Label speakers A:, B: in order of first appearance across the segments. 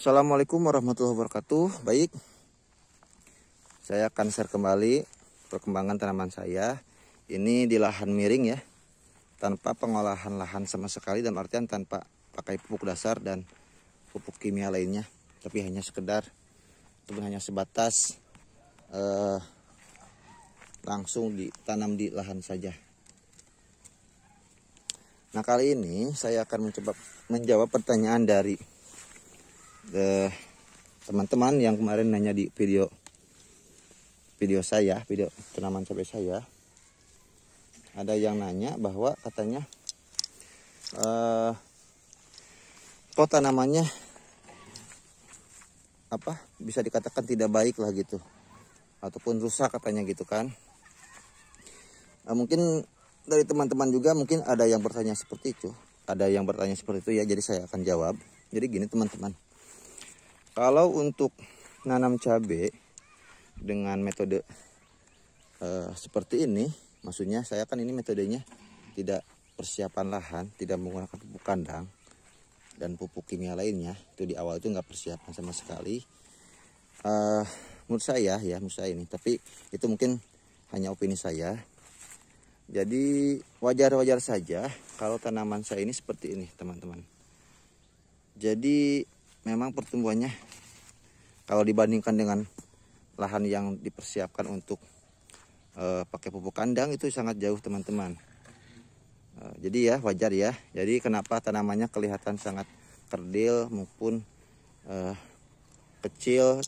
A: Assalamualaikum warahmatullahi wabarakatuh. Baik, saya akan share kembali perkembangan tanaman saya. Ini di lahan miring ya, tanpa pengolahan lahan sama sekali, dalam artian tanpa pakai pupuk dasar dan pupuk kimia lainnya, tapi hanya sekedar ataupun hanya sebatas langsung ditanam di lahan saja. Nah, kali ini saya akan mencoba menjawab pertanyaan dari teman-teman yang kemarin nanya di video tanaman cabai saya. Ada yang nanya bahwa katanya kok tanamannya bisa dikatakan tidak baik lah gitu, ataupun rusak katanya gitu kan. Mungkin dari teman-teman juga mungkin ada yang bertanya seperti itu, ya. Jadi saya akan jawab. Jadi gini teman-teman, kalau untuk nanam cabai dengan metode seperti ini, maksudnya saya kan ini metodenya tidak persiapan lahan, tidak menggunakan pupuk kandang dan pupuk kimia lainnya. Itu di awal itu nggak persiapan sama sekali. Menurut saya ini, tapi itu mungkin hanya opini saya. Jadi wajar-wajar saja kalau tanaman saya ini seperti ini teman-teman. Jadi memang pertumbuhannya kalau dibandingkan dengan lahan yang dipersiapkan untuk pakai pupuk kandang itu sangat jauh teman-teman. Jadi ya wajar ya. Jadi kenapa tanamannya kelihatan sangat kerdil maupun kecil.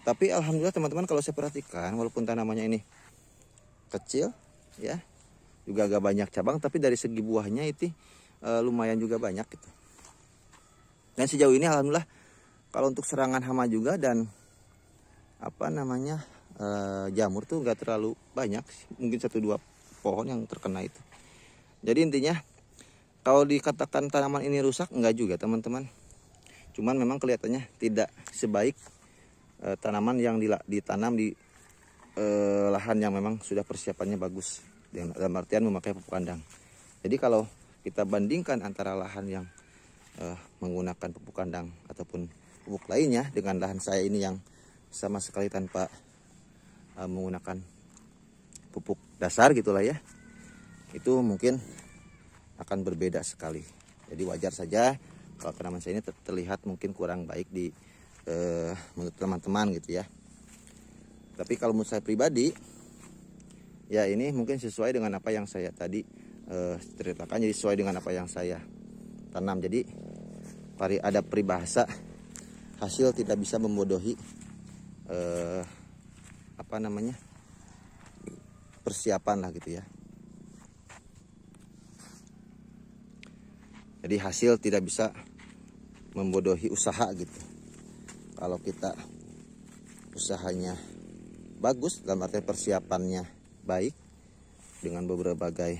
A: Tapi alhamdulillah teman-teman, kalau saya perhatikan walaupun tanamannya ini kecil ya, juga agak banyak cabang, tapi dari segi buahnya itu lumayan juga banyak gitu. Dan sejauh ini alhamdulillah kalau untuk serangan hama juga dan jamur tuh nggak terlalu banyak, mungkin 1-2 pohon yang terkena itu. Jadi intinya kalau dikatakan tanaman ini rusak, enggak juga teman-teman. Cuman memang kelihatannya tidak sebaik tanaman yang ditanam di lahan yang memang sudah persiapannya bagus, dalam artian memakai pupuk kandang. Jadi kalau kita bandingkan antara lahan yang menggunakan pupuk kandang ataupun pupuk lainnya dengan lahan saya ini yang sama sekali tanpa menggunakan pupuk dasar gitulah ya, itu mungkin akan berbeda sekali. Jadi wajar saja kalau tanaman saya ini terlihat mungkin kurang baik di menurut teman-teman gitu ya. Tapi kalau menurut saya pribadi ya, ini mungkin sesuai dengan apa yang saya tadi ceritakan, jadi sesuai dengan apa yang saya tanam. Jadi ada peribahasa, hasil tidak bisa membodohi persiapan lah gitu ya. Jadi hasil tidak bisa membodohi usaha gitu. Kalau kita usahanya bagus, dalam arti persiapannya baik dengan berbagai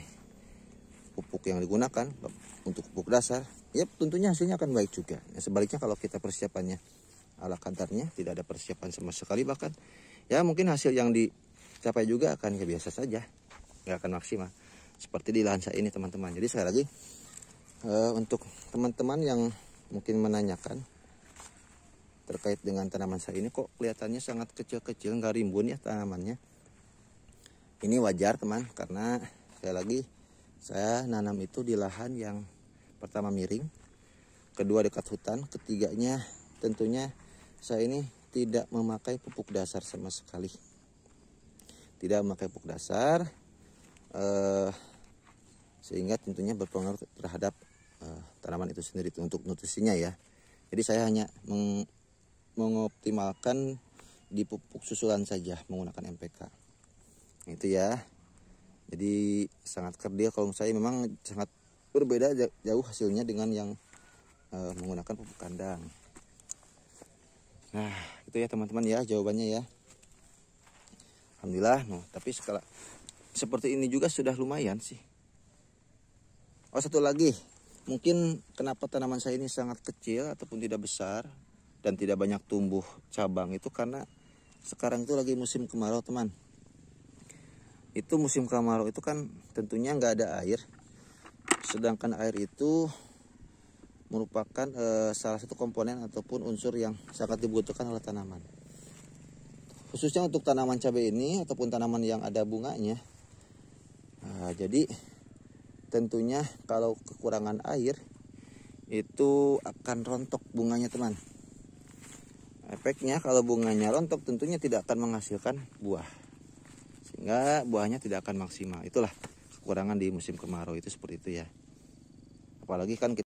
A: pupuk yang digunakan untuk pupuk dasar, ya tentunya hasilnya akan baik juga. Ya, sebaliknya kalau kita persiapannya ala kadarnya, tidak ada persiapan sama sekali, bahkan ya mungkin hasil yang dicapai juga akan ya biasa saja, nggak akan maksimal seperti di lahan saya ini teman-teman. Jadi sekali lagi untuk teman-teman yang mungkin menanyakan terkait dengan tanaman saya ini, kok kelihatannya sangat kecil-kecil, nggak rimbun ya tanamannya. Ini wajar teman, karena sekali lagi saya nanam itu di lahan yang pertama miring, kedua dekat hutan, ketiganya tentunya saya ini tidak memakai pupuk dasar sama sekali. Tidak memakai pupuk dasar, sehingga tentunya berpengaruh terhadap tanaman itu sendiri untuk nutrisinya ya. Jadi saya hanya mengoptimalkan di pupuk susulan saja menggunakan NPK. Itu ya. Jadi sangat kerdil kalau saya, memang sangat berbeda jauh hasilnya dengan yang menggunakan pupuk kandang. Nah, itu ya teman-teman ya jawabannya ya. Alhamdulillah. Tapi seperti ini juga sudah lumayan sih. Oh, satu lagi, mungkin kenapa tanaman saya ini sangat kecil ataupun tidak besar dan tidak banyak tumbuh cabang, itu karena sekarang itu lagi musim kemarau teman. Itu musim kemarau itu kan tentunya nggak ada air, sedangkan air itu merupakan salah satu komponen ataupun unsur yang sangat dibutuhkan oleh tanaman. Khususnya untuk tanaman cabai ini ataupun tanaman yang ada bunganya. Jadi tentunya kalau kekurangan air itu akan rontok bunganya, teman. Efeknya kalau bunganya rontok tentunya tidak akan menghasilkan buah, sehingga buahnya tidak akan maksimal. Itulah kekurangan di musim kemarau itu seperti itu ya. Apalagi kan